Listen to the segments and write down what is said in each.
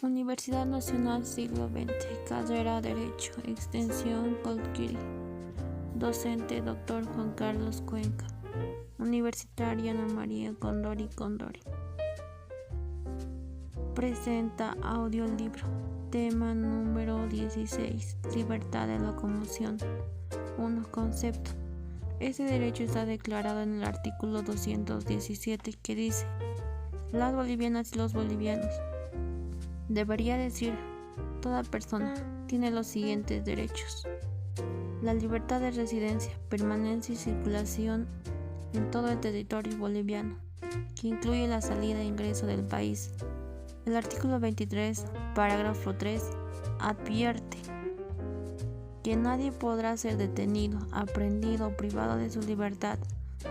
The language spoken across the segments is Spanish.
Universidad Nacional Siglo XX, Carrera Derecho, Extensión Colquiri. Docente Dr. Juan Carlos Cuenca. Universitaria Ana María Condori Condori. Presenta audiolibro. Tema número 16. Libertad de locomoción. 1. Concepto. Este derecho está declarado en el artículo 217 que dice: las bolivianas y los bolivianos. Debería decir, toda persona tiene los siguientes derechos: la libertad de residencia, permanencia y circulación en todo el territorio boliviano, que incluye la salida e ingreso del país. El artículo 23, parágrafo 3, advierte que nadie podrá ser detenido, aprehendido o privado de su libertad,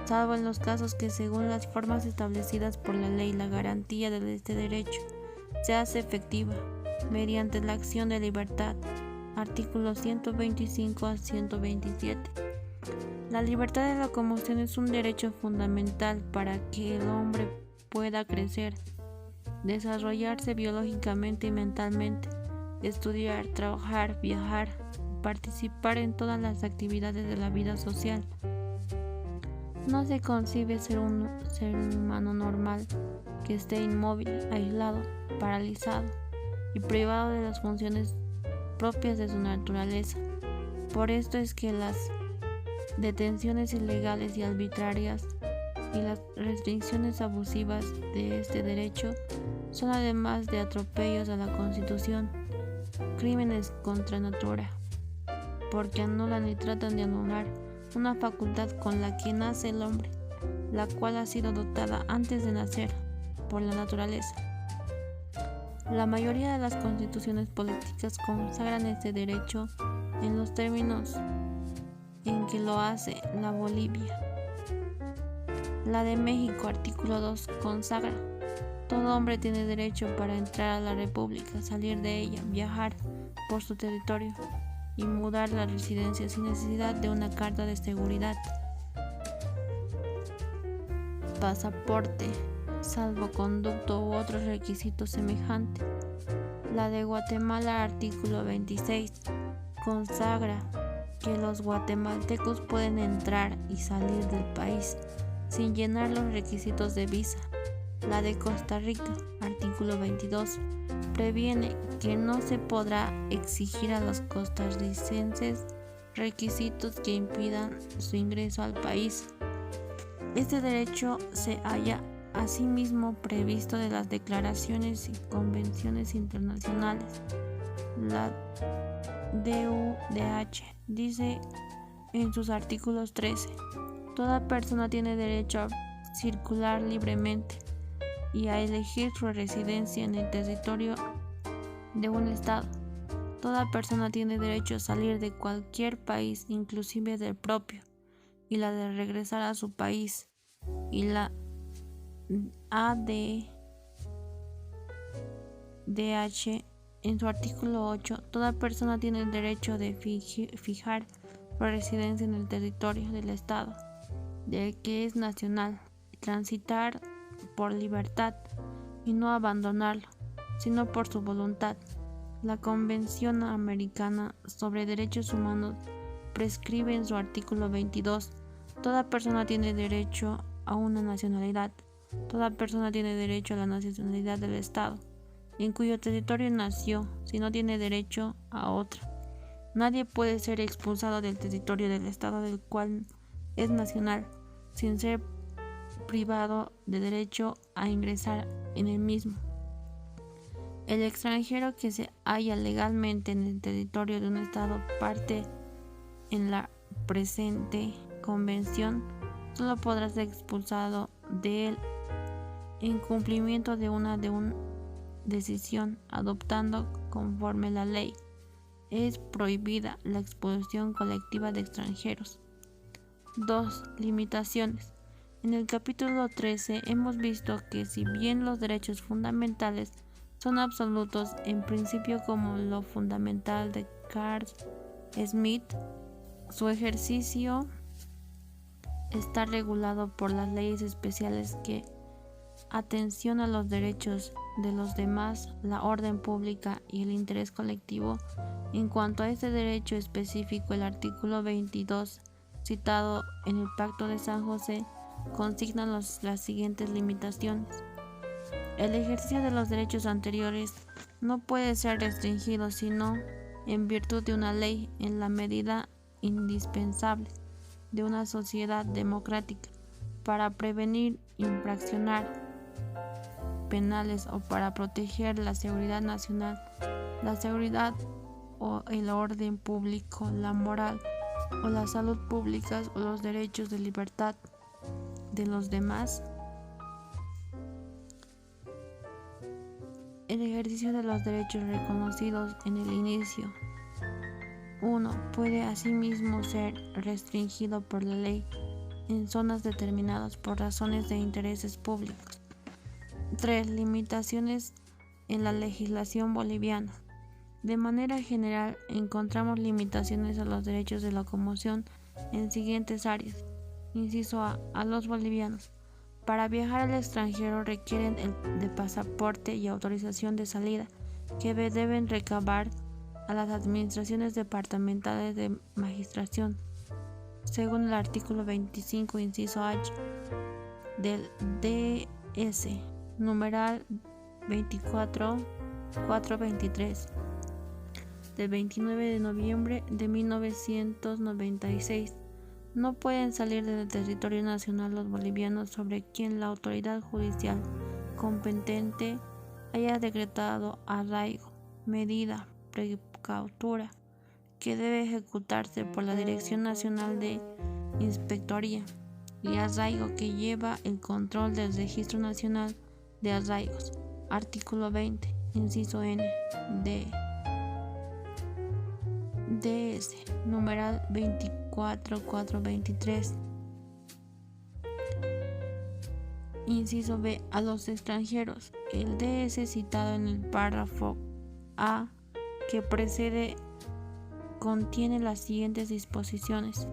salvo en los casos que, según las formas establecidas por la ley, la garantía de este derecho se hace efectiva mediante la acción de libertad. Artículos 125 a 127. La libertad de locomoción es un derecho fundamental para que el hombre pueda crecer, desarrollarse biológicamente y mentalmente, estudiar, trabajar, viajar, participar en todas las actividades de la vida social. No se concibe ser un ser humano normal que esté inmóvil, aislado, paralizado y privado de las funciones propias de su naturaleza. Por esto es que las detenciones ilegales y arbitrarias y las restricciones abusivas de este derecho son, además de atropellos a la Constitución, crímenes contra natura, porque anulan y tratan de anular una facultad con la que nace el hombre, la cual ha sido dotada antes de nacer por la naturaleza. La mayoría de las constituciones políticas consagran este derecho en los términos en que lo hace la Bolivia. La de México, artículo 2, consagra: todo hombre tiene derecho para entrar a la República, salir de ella, viajar por su territorio y mudar la residencia sin necesidad de una carta de seguridad, pasaporte, salvoconducto u otros requisitos semejantes. La de Guatemala, artículo 26, consagra que los guatemaltecos pueden entrar y salir del país sin llenar los requisitos de visa. La de Costa Rica, artículo 22, previene que no se podrá exigir a los costarricenses requisitos que impidan su ingreso al país. Este derecho se halla asimismo previsto de las declaraciones y convenciones internacionales. La DUDH dice en sus artículos 13: toda persona tiene derecho a circular libremente y a elegir su residencia en el territorio de un estado. Toda persona tiene derecho a salir de cualquier país, inclusive del propio, y la de regresar a su país. Y la ADDH en su artículo 8: toda persona tiene el derecho de fijar su residencia en el territorio del estado del que es nacional, y transitar por libertad y no abandonarlo, sino por su voluntad. La Convención Americana sobre Derechos Humanos prescribe en su artículo 22: toda persona tiene derecho a una nacionalidad. Toda persona tiene derecho a la nacionalidad del Estado en cuyo territorio nació, si no tiene derecho a otra. Nadie puede ser expulsado del territorio del Estado del cual es nacional, sin ser privado de derecho a ingresar en el mismo. El extranjero que se halla legalmente en el territorio de un Estado parte en la presente convención solo podrá ser expulsado de él en cumplimiento de una decisión adoptando conforme la ley. Es prohibida la expulsión colectiva de extranjeros. 2. Limitaciones. En el capítulo 13 hemos visto que, si bien los derechos fundamentales son absolutos en principio como lo fundamental de Carl Smith, su ejercicio está regulado por las leyes especiales que atención a los derechos de los demás, la orden pública y el interés colectivo. En cuanto a este derecho específico, el artículo 22, citado en el Pacto de San José, consigna las siguientes limitaciones. El ejercicio de los derechos anteriores no puede ser restringido sino en virtud de una ley, en la medida indispensable de una sociedad democrática, para prevenir infracciones penales o para proteger la seguridad nacional, la seguridad o el orden público, la moral o la salud públicas o los derechos de libertad de los demás. El ejercicio de los derechos reconocidos en el inicio 1. Puede asimismo ser restringido por la ley en zonas determinadas por razones de intereses públicos. 3. Limitaciones en la legislación boliviana. De manera general, encontramos limitaciones a los derechos de locomoción en siguientes áreas. Inciso A. A los bolivianos, para viajar al extranjero requieren de pasaporte y autorización de salida, que deben recabar a las administraciones departamentales de magistración, según el artículo 25, inciso H, del DS, numeral 24423, del 29 de noviembre de 1996. No pueden salir del territorio nacional los bolivianos sobre quien la autoridad judicial competente haya decretado arraigo, medida precautoria, que debe ejecutarse por la Dirección Nacional de Inspectoría y Arraigo, que lleva el control del Registro Nacional de Arraigos. Artículo 20, inciso N, de DS, numeral 24423. Inciso B. A los extranjeros. El DS citado en el párrafo A que precede contiene las siguientes disposiciones.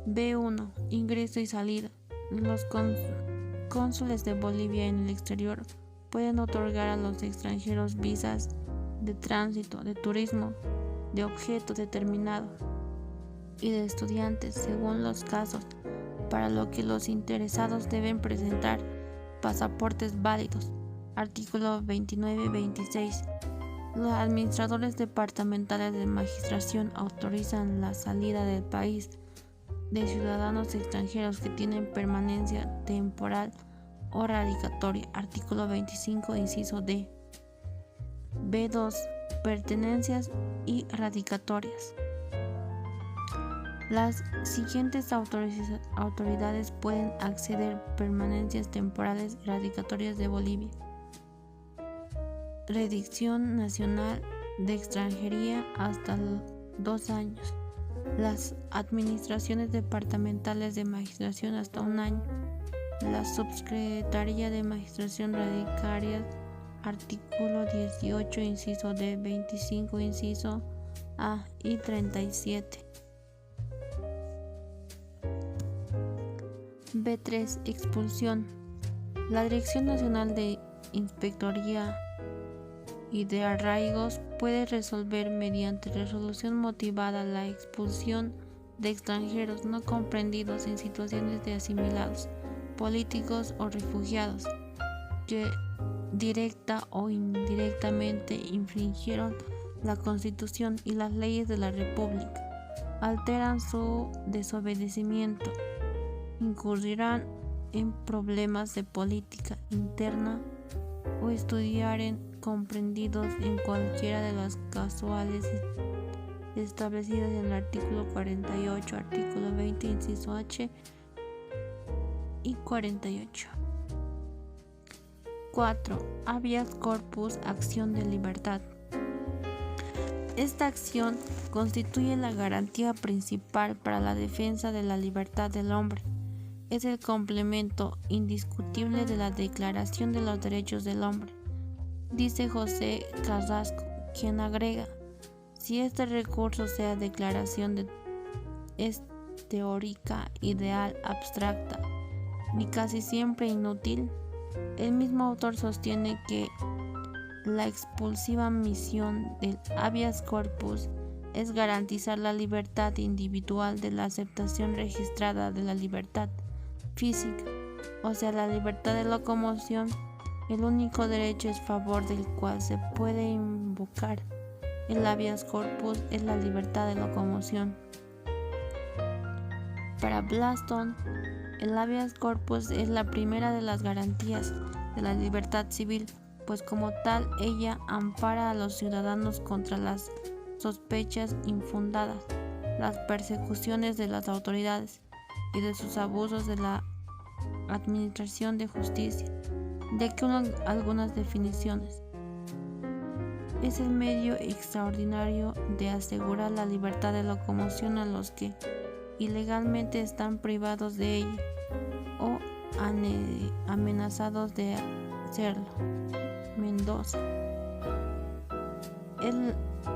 B1. Ingreso y salida. Los cónsules de Bolivia en el exterior pueden otorgar a los extranjeros visas de tránsito, de turismo, de objeto determinado y de estudiantes, según los casos, para lo que los interesados deben presentar pasaportes válidos. Artículo 29-26. Los administradores departamentales de magistración autorizan la salida del país de ciudadanos extranjeros que tienen permanencia temporal o radicatoria. Artículo 25, inciso D. B2. Pertenencias y radicatorias. Las siguientes autoridades pueden acceder permanencias temporales y radicatorias de Bolivia. Redacción Nacional de Extranjería hasta 2 años. Las administraciones departamentales de magistración hasta 1 año. La Subsecretaría de Magistración Radicarias. Artículo 18, inciso D, 25, inciso A y 37. B3. Expulsión. La Dirección Nacional de Inspectoría y de Arraigos puede resolver mediante resolución motivada la expulsión de extranjeros no comprendidos en situaciones de asimilados, políticos o refugiados, que directa o indirectamente infringieron la Constitución y las leyes de la República, alteran su desobedecimiento, incurrirán en problemas de política interna o estudiaren comprendidos en cualquiera de las causales establecidas en el artículo 48, artículo 20, inciso H y 48. 4. Habeas corpus, acción de libertad. Esta acción constituye la garantía principal para la defensa de la libertad del hombre. Es el complemento indiscutible de la Declaración de los Derechos del Hombre, dice José Carrasco, quien agrega: si este recurso sea declaración es teórica, ideal, abstracta, ni casi siempre inútil, El mismo autor sostiene que la expulsiva misión del habeas corpus es garantizar la libertad individual de la aceptación registrada de la libertad física, o sea, la libertad de locomoción. El único derecho en favor del cual se puede invocar el habeas corpus es la libertad de locomoción. Para Blackstone, el habeas corpus es la primera de las garantías de la libertad civil, pues como tal ella ampara a los ciudadanos contra las sospechas infundadas, las persecuciones de las autoridades y de sus abusos de la administración de justicia. De aquí algunas definiciones. Es el medio extraordinario de asegurar la libertad de locomoción a los que ilegalmente están privados de ella o amenazados de serlo. Mendoza. Es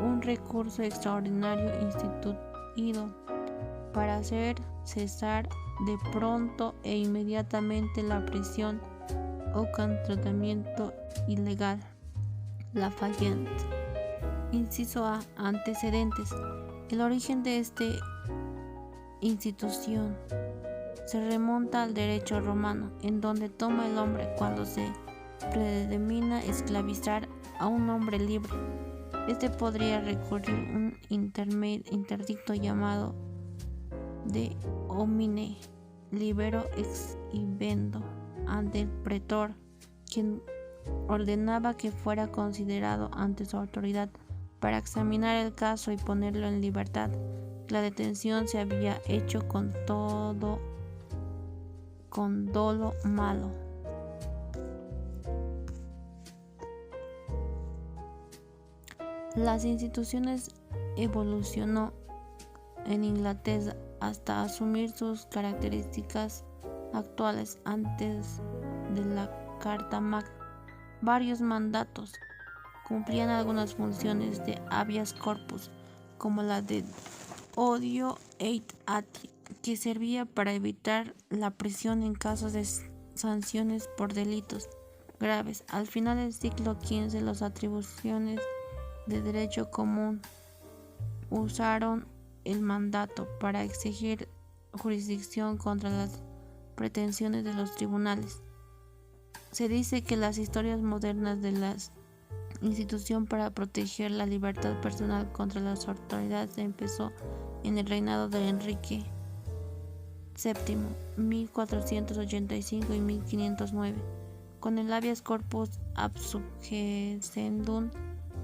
un recurso extraordinario instituido para hacer cesar de pronto e inmediatamente la prisión o tratamiento ilegal. Lafayette. Inciso A. Antecedentes. El origen de esta institución se remonta al derecho romano, en donde toma el hombre cuando se predetermina esclavizar a un hombre libre. Este podría recurrir un interdicto llamado de homine libero ex invendo ante el pretor, quien ordenaba que fuera considerado ante su autoridad para examinar el caso y ponerlo en libertad. La detención se había hecho con dolo malo. Las instituciones evolucionó en Inglaterra hasta asumir sus características actuales antes de la Carta Magna. Varios mandatos cumplían algunas funciones de habeas corpus, como la de odio et ati, que servía para evitar la prisión en casos de sanciones por delitos graves. Al final del siglo XV, las atribuciones de derecho común usaron el mandato para exigir jurisdicción contra las pretensiones de los tribunales. Se dice que las historias modernas de la institución para proteger la libertad personal contra las autoridades empezó en el reinado de Enrique VII, 1485 y 1509, con el habeas corpus absubgesendum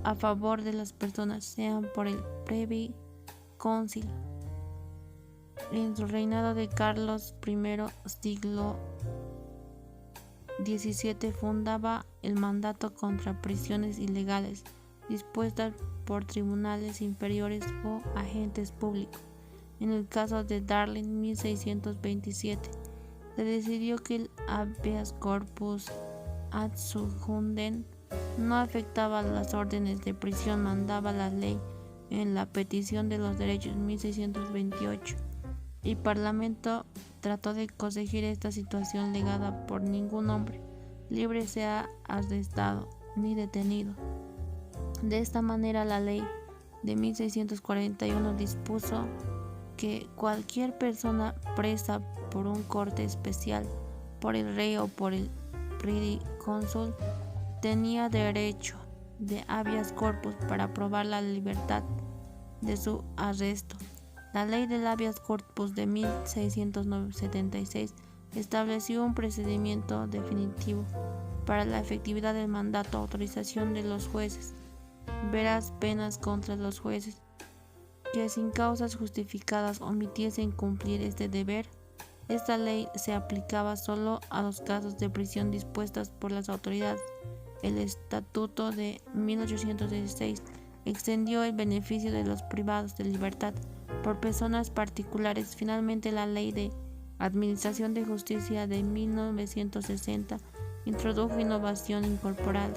a favor de las personas, sean por el Privy Council. En su reinado de Carlos I, siglo XVII, fundaba el mandato contra prisiones ilegales dispuestas por tribunales inferiores o agentes públicos. En el caso de Darling, 1627, se decidió que el habeas corpus ad subjundem no afectaba las órdenes de prisión, mandaba la ley en la petición de los derechos, 1628. El Parlamento trató de corregir esta situación legada por ningún hombre libre sea arrestado ni detenido. De esta manera, la ley de 1641 dispuso que cualquier persona presa por un corte especial por el rey o por el proconsul tenía derecho de habeas corpus para probar la libertad de su arresto. La ley del habeas corpus de 1676 estableció un procedimiento definitivo para la efectividad del mandato, autorización de los jueces, veras penas contra los jueces que sin causas justificadas omitiesen cumplir este deber. Esta ley se aplicaba solo a los casos de prisión dispuestas por las autoridades. El Estatuto de 1816 extendió el beneficio de los privados de libertad por personas particulares. Finalmente, la Ley de Administración de Justicia de 1960 introdujo innovación incorporal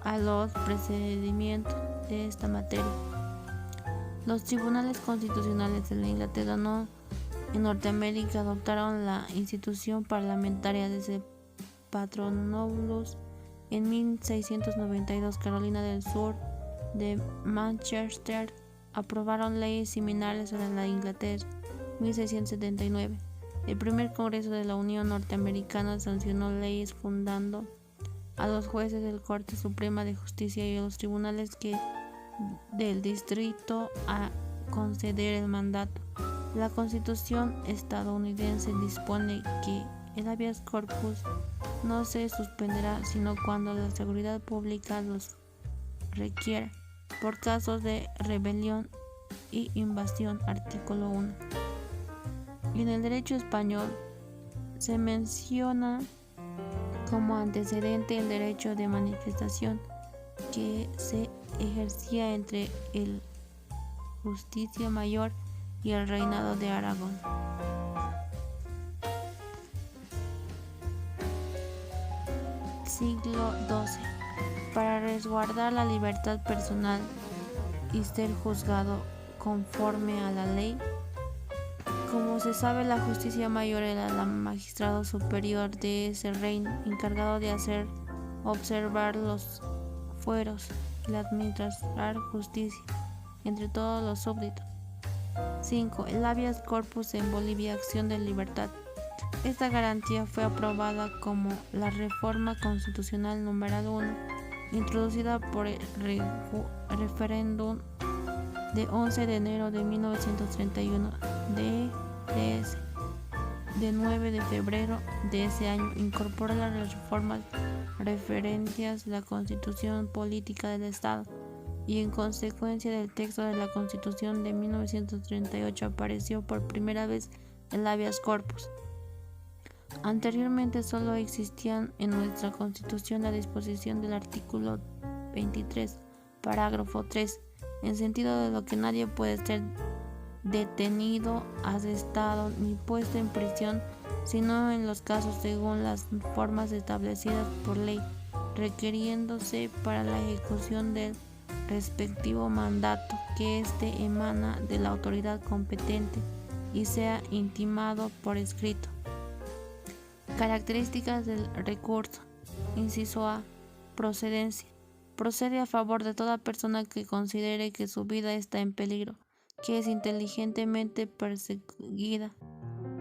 a los procedimientos de esta materia. Los tribunales constitucionales de la Inglaterra en Norteamérica adoptaron la institución parlamentaria desde Patronobulus. En 1692, Carolina del Sur de Manchester aprobaron leyes similares a la de Inglaterra. 1679. El primer Congreso de la Unión Norteamericana sancionó leyes fundando a los jueces de la Corte Suprema de Justicia y a los tribunales del distrito a conceder el mandato. La Constitución estadounidense dispone que el habeas corpus no se suspenderá sino cuando la seguridad pública los requiera, por casos de rebelión y invasión. Artículo 1. En el derecho español se menciona como antecedente el derecho de manifestación que se ejercía entre el Justicia Mayor y el Reinado de Aragón. Siglo XII. Para resguardar la libertad personal y ser juzgado conforme a la ley. Como se sabe, la Justicia Mayor era el magistrado superior de ese reino, encargado de hacer observar los fueros y de administrar justicia entre todos los súbditos. 5. El habeas corpus en Bolivia, acción de libertad. Esta garantía fue aprobada como la Reforma Constitucional número 1, introducida por el referéndum de 11 de enero de 1931 de 9 de febrero de ese año. Incorpora las reformas referentes a la Constitución Política del Estado y en consecuencia del texto de la Constitución de 1938 apareció por primera vez el habeas corpus. Anteriormente solo existían en nuestra Constitución la disposición del artículo 23, parágrafo 3, en sentido de lo que nadie puede ser detenido, arrestado ni puesto en prisión, sino en los casos según las formas establecidas por ley, requiriéndose para la ejecución del respectivo mandato que éste emana de la autoridad competente y sea intimado por escrito. Características del recurso. Inciso A. Procedencia. Procede a favor de toda persona que considere que su vida está en peligro, que es inteligentemente perseguida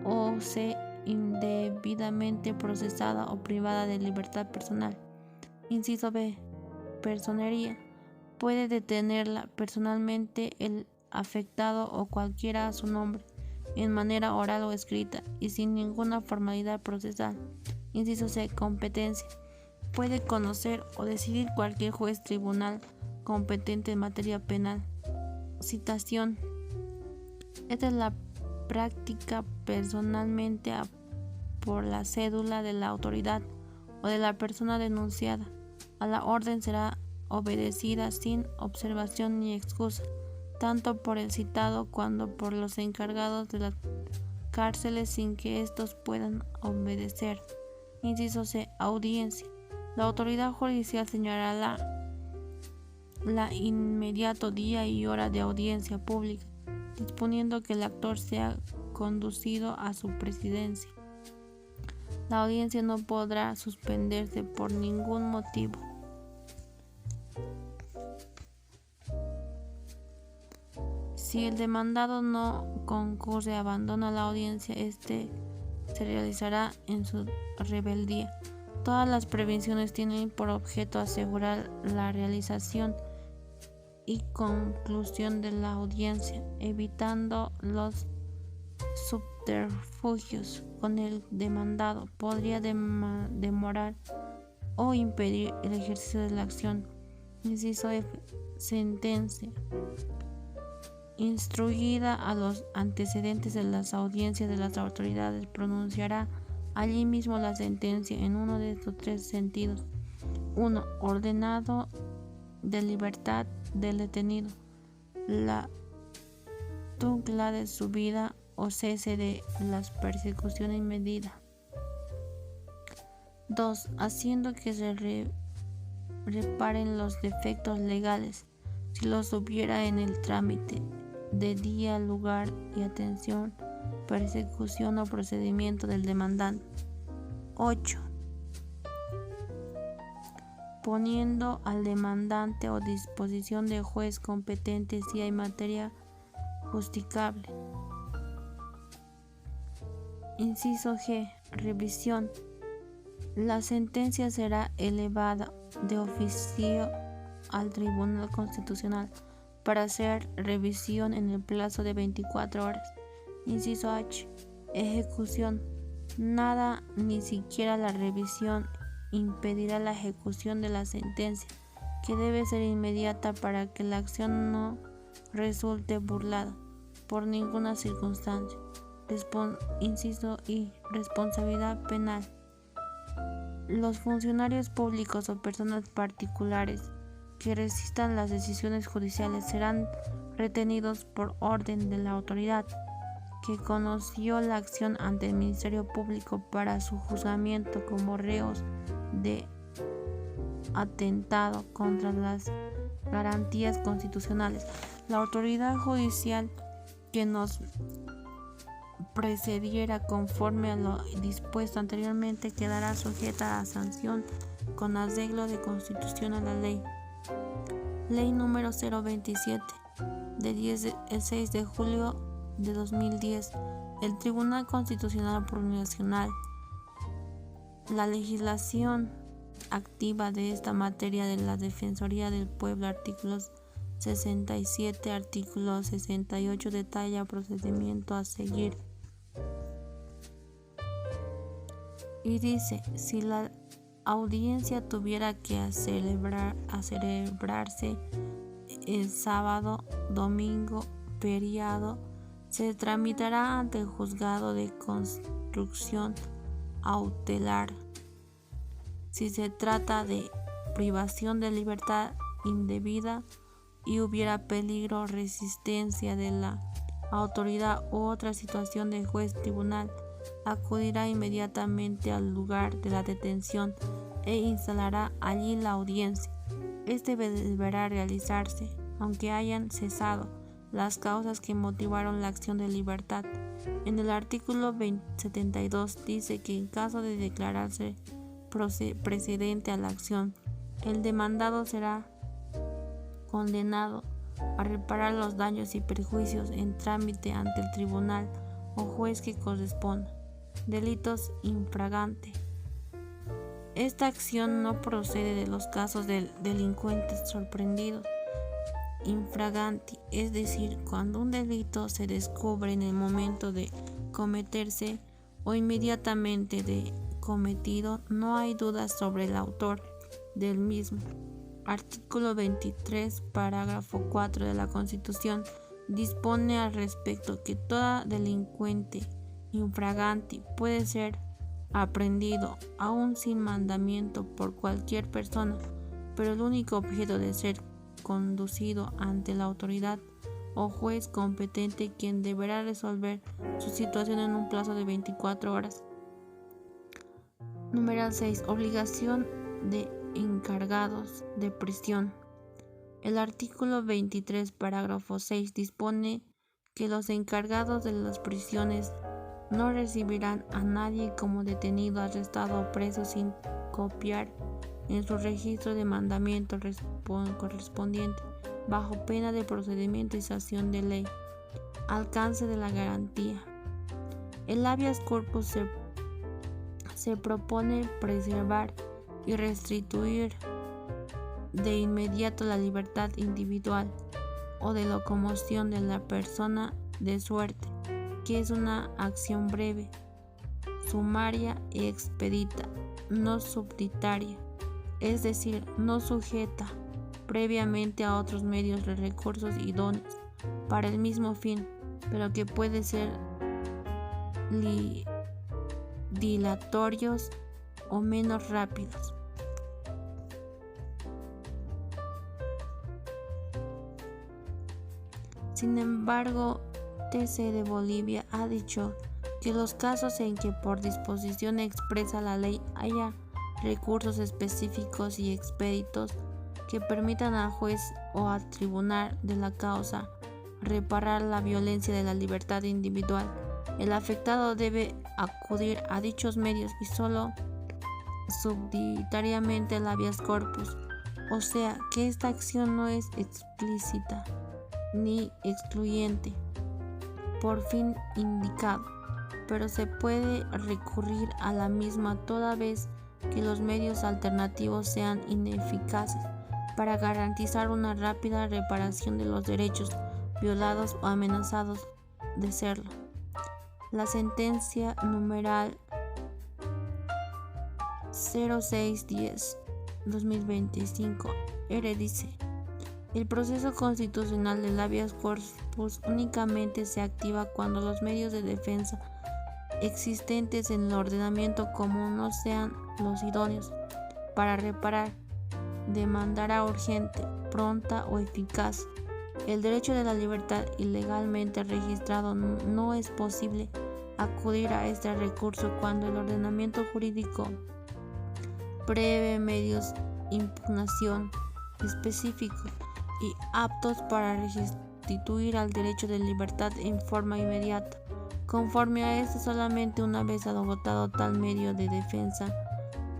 o sea indebidamente procesada o privada de libertad personal. Inciso B. Personería. Puede detenerla personalmente el afectado o cualquiera a su nombre, en manera oral o escrita y sin ninguna formalidad procesal. Inciso C. Competencia. Puede conocer o decidir cualquier juez tribunal competente en materia penal. Citación. Esta es la práctica personalmente por la cédula de la autoridad o de la persona denunciada. A la orden será obedecida sin observación ni excusa, tanto por el citado como por los encargados de las cárceles sin que éstos puedan obedecer. Inciso C. Audiencia. La autoridad judicial señalará la inmediato día y hora de audiencia pública, disponiendo que el actor sea conducido a su presidencia. La audiencia no podrá suspenderse por ningún motivo. Si el demandado no concurre, abandona la audiencia, este se realizará en su rebeldía. Todas las prevenciones tienen por objeto asegurar la realización y conclusión de la audiencia, evitando los subterfugios con el demandado. Podría demorar o impedir el ejercicio de la acción. Inciso F. Sentencia. Instruida a los antecedentes de las audiencias de las autoridades, pronunciará allí mismo la sentencia en uno de estos tres sentidos. 1. Ordenado de libertad del detenido, la tutela de su vida o cese de las persecuciones inmedida. 2. Haciendo que se reparen los defectos legales, si los hubiera en el trámite de día, lugar y atención, persecución o procedimiento del demandante. 8. poniendo al demandante a disposición del juez competente si hay materia justificable. Inciso G. Revisión. La sentencia será elevada de oficio al Tribunal Constitucional para hacer revisión en el plazo de 24 horas. Inciso H. Ejecución. Nada, ni siquiera la revisión, impedirá la ejecución de la sentencia, que debe ser inmediata para que la acción no resulte burlada por ninguna circunstancia. Inciso I. Responsabilidad penal. Los funcionarios públicos o personas particulares que resistan las decisiones judiciales serán retenidos por orden de la autoridad que conoció la acción ante el Ministerio Público para su juzgamiento como reos de atentado contra las garantías constitucionales. La autoridad judicial que nos precediera conforme a lo dispuesto anteriormente quedará sujeta a sanción con arreglo de Constitución a la ley. Ley número 027 de 6 de julio de 2010. El Tribunal Constitucional Plurinacional. La legislación activa de esta materia de la Defensoría del Pueblo, artículos 67, artículo 68, detalla procedimiento a seguir. Y dice, si la audiencia tuviera que celebrarse el sábado, domingo, feriado, se tramitará ante el juzgado de construcción cautelar. Si se trata de privación de libertad indebida y hubiera peligro o resistencia de la autoridad u otra situación del juez tribunal, acudirá inmediatamente al lugar de la detención e instalará allí la audiencia. Este deberá realizarse, aunque hayan cesado las causas que motivaron la acción de libertad. En el artículo 72 dice que en caso de declararse precedente a la acción, el demandado será condenado a reparar los daños y perjuicios en trámite ante el tribunal o juez que corresponda. Delitos infragante. Esta acción no procede de los casos de delincuentes sorprendidos infraganti, es decir, cuando un delito se descubre en el momento de cometerse o inmediatamente de cometido, no hay dudas sobre el autor del mismo. Artículo 23, parágrafo 4 de la Constitución dispone al respecto que todo delincuente infraganti puede ser aprehendido aún sin mandamiento por cualquier persona, pero el único objeto de ser conducido ante la autoridad o juez competente, quien deberá resolver su situación en un plazo de 24 horas. Número 6. Obligación de encargados de prisión. El artículo 23, parágrafo 6 dispone que los encargados de las prisiones no recibirán a nadie como detenido, arrestado o preso sin copiar en su registro de mandamiento correspondiente, bajo pena de procedimiento y sanción de ley. Alcance de la garantía. El habeas corpus se propone preservar y restituir de inmediato la libertad individual o de locomoción de la persona, de suerte que es una acción breve, sumaria y expedita, no subsidiaria, es decir, no sujeta previamente a otros medios de recursos idóneos para el mismo fin, pero que puede ser dilatorios o menos rápidos. Sin embargo, TC de Bolivia ha dicho que los casos en que por disposición expresa la ley haya recursos específicos y expeditos que permitan al juez o al tribunal de la causa reparar la violencia de la libertad individual, el afectado debe acudir a dichos medios y solo subsidiariamente el habeas corpus, o sea que esta acción no es explícita ni excluyente por fin indicado, pero se puede recurrir a la misma toda vez que los medios alternativos sean ineficaces para garantizar una rápida reparación de los derechos violados o amenazados de serlo. La sentencia numeral 0610/2025 dice: el proceso constitucional del habeas corpus únicamente se activa cuando los medios de defensa existentes en el ordenamiento común no sean los idóneos para reparar de manera urgente, pronta o eficaz el derecho de la libertad ilegalmente registrado. No es posible acudir a este recurso cuando el ordenamiento jurídico prevé medios de impugnación específicos y aptos para restituir al derecho de libertad en forma inmediata. Conforme a esto, solamente una vez agotado tal medio de defensa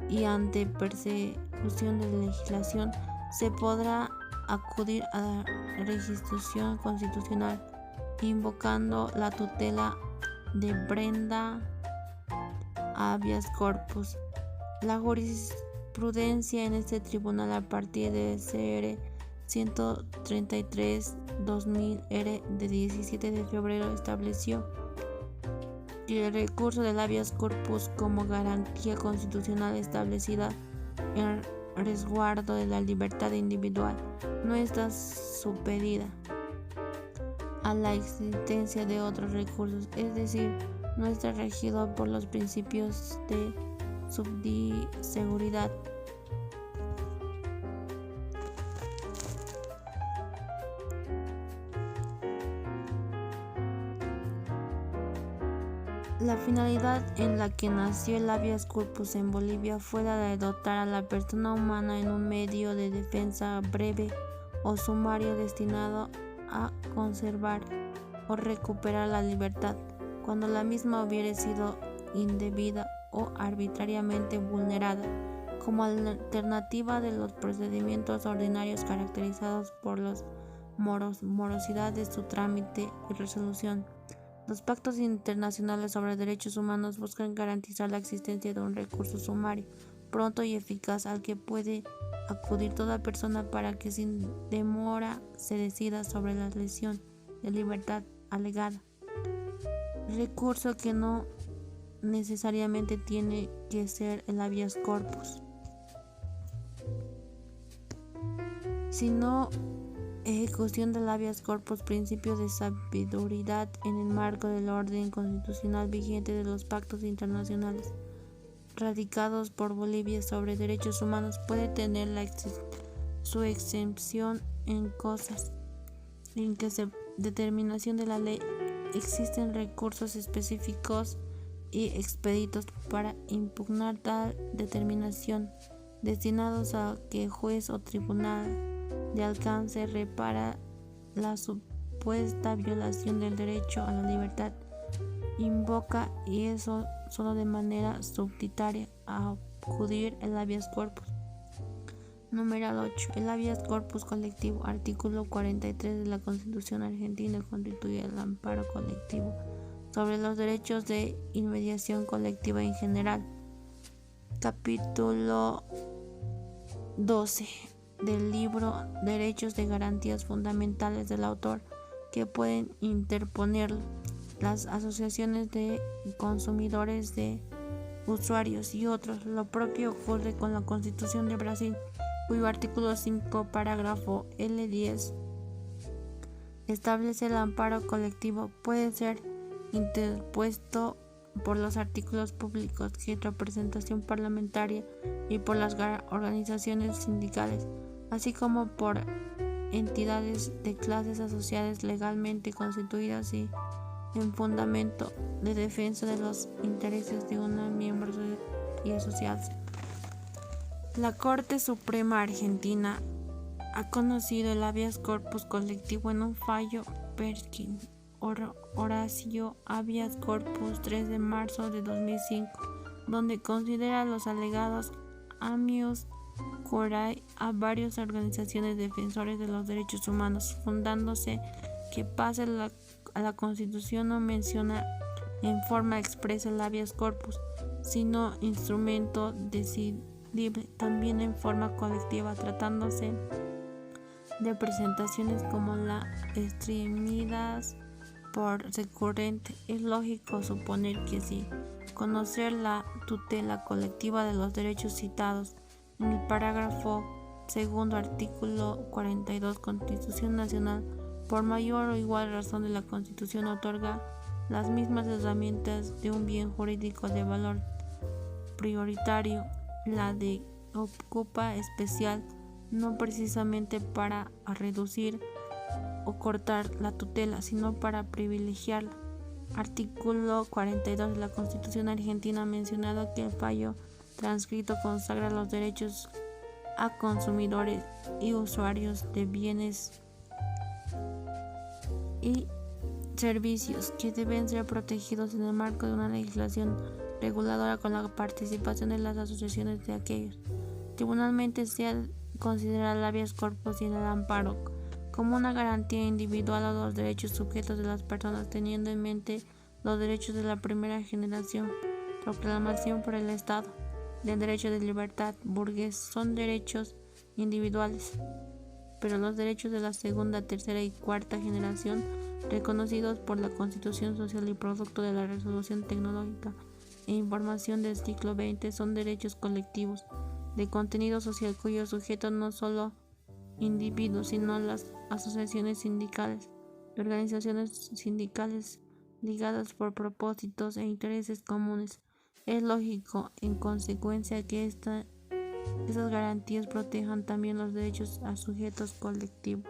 y ante persecución de legislación, se podrá acudir a la restitución constitucional, invocando la tutela de Brenda habeas corpus. La jurisprudencia en este tribunal, a partir de CR 133/2000 de 17 de febrero, estableció que el recurso del habeas corpus como garantía constitucional establecida en resguardo de la libertad individual no está supedita a la existencia de otros recursos, es decir, no está regido por los principios de subsidiariedad. La finalidad en la que nació el habeas corpus en Bolivia fue la de dotar a la persona humana en un medio de defensa breve o sumario destinado a conservar o recuperar la libertad cuando la misma hubiere sido indebida o arbitrariamente vulnerada, como alternativa de los procedimientos ordinarios caracterizados por la morosidad de su trámite y resolución. Los pactos internacionales sobre derechos humanos buscan garantizar la existencia de un recurso sumario, pronto y eficaz al que puede acudir toda persona para que sin demora se decida sobre la lesión de libertad alegada. Recurso que no necesariamente tiene que ser el habeas corpus, sino ejecución del habeas corpus, principio de sabiduría en el marco del orden constitucional vigente de los pactos internacionales radicados por Bolivia sobre derechos humanos. Puede tener su excepción en cosas en que se determinación de la ley existen recursos específicos y expeditos para impugnar tal determinación, destinados a que juez o tribunal de alcance repara la supuesta violación del derecho a la libertad. Invoca, y eso solo de manera subsidiaria, a acudir el habeas corpus. Numeral 8. El habeas corpus colectivo. Artículo 43 de la Constitución Argentina constituye el amparo colectivo sobre los derechos de inmediación colectiva en general. Capítulo 12 del libro Derechos de Garantías Fundamentales del autor, que pueden interponerlo las asociaciones de consumidores, de usuarios y otros. Lo propio ocurre con la Constitución de Brasil, cuyo artículo 5, parágrafo L10 establece el amparo colectivo. Puede ser interpuesto por los artículos públicos de representación parlamentaria y por las organizaciones sindicales, así como por entidades de clases asociadas legalmente constituidas y en fundamento de defensa de los intereses de unos miembros y asociarse. La Corte Suprema Argentina ha conocido el habeas corpus colectivo en un fallo Perkin Horacio habeas corpus 3 de marzo de 2005, donde considera los alegados Amicus Curiae a varias organizaciones defensores de los derechos humanos, fundándose que pase a la Constitución no menciona en forma expresa el habeas corpus, sino instrumento decidible también en forma colectiva, tratándose de presentaciones como la extremidas por recurrente. Es lógico suponer que si conocer la tutela colectiva de los derechos citados en el parágrafo segundo artículo 42 Constitución Nacional, por mayor o igual razón de la Constitución otorga las mismas herramientas de un bien jurídico de valor prioritario, la de ocupa especial, no precisamente para reducir o cortar la tutela, sino para privilegiarla. Artículo 42 de la Constitución Argentina ha mencionado que el fallo transcrito consagra los derechos a consumidores y usuarios de bienes y servicios que deben ser protegidos en el marco de una legislación reguladora con la participación de las asociaciones de aquellos. Tribunalmente se considera el habeas corpus y el amparo como una garantía individual a los derechos sujetos de las personas, teniendo en mente los derechos de la primera generación. Proclamación por el Estado del derecho de libertad burgués son derechos individuales, pero los derechos de la segunda, tercera y cuarta generación, reconocidos por la Constitución Social y producto de la Revolución Tecnológica e Información del siglo XX, son derechos colectivos de contenido social cuyos sujetos no solo individuos, sino las asociaciones sindicales y organizaciones sindicales ligadas por propósitos e intereses comunes. Es lógico, en consecuencia, que esas garantías protejan también los derechos a sujetos colectivos.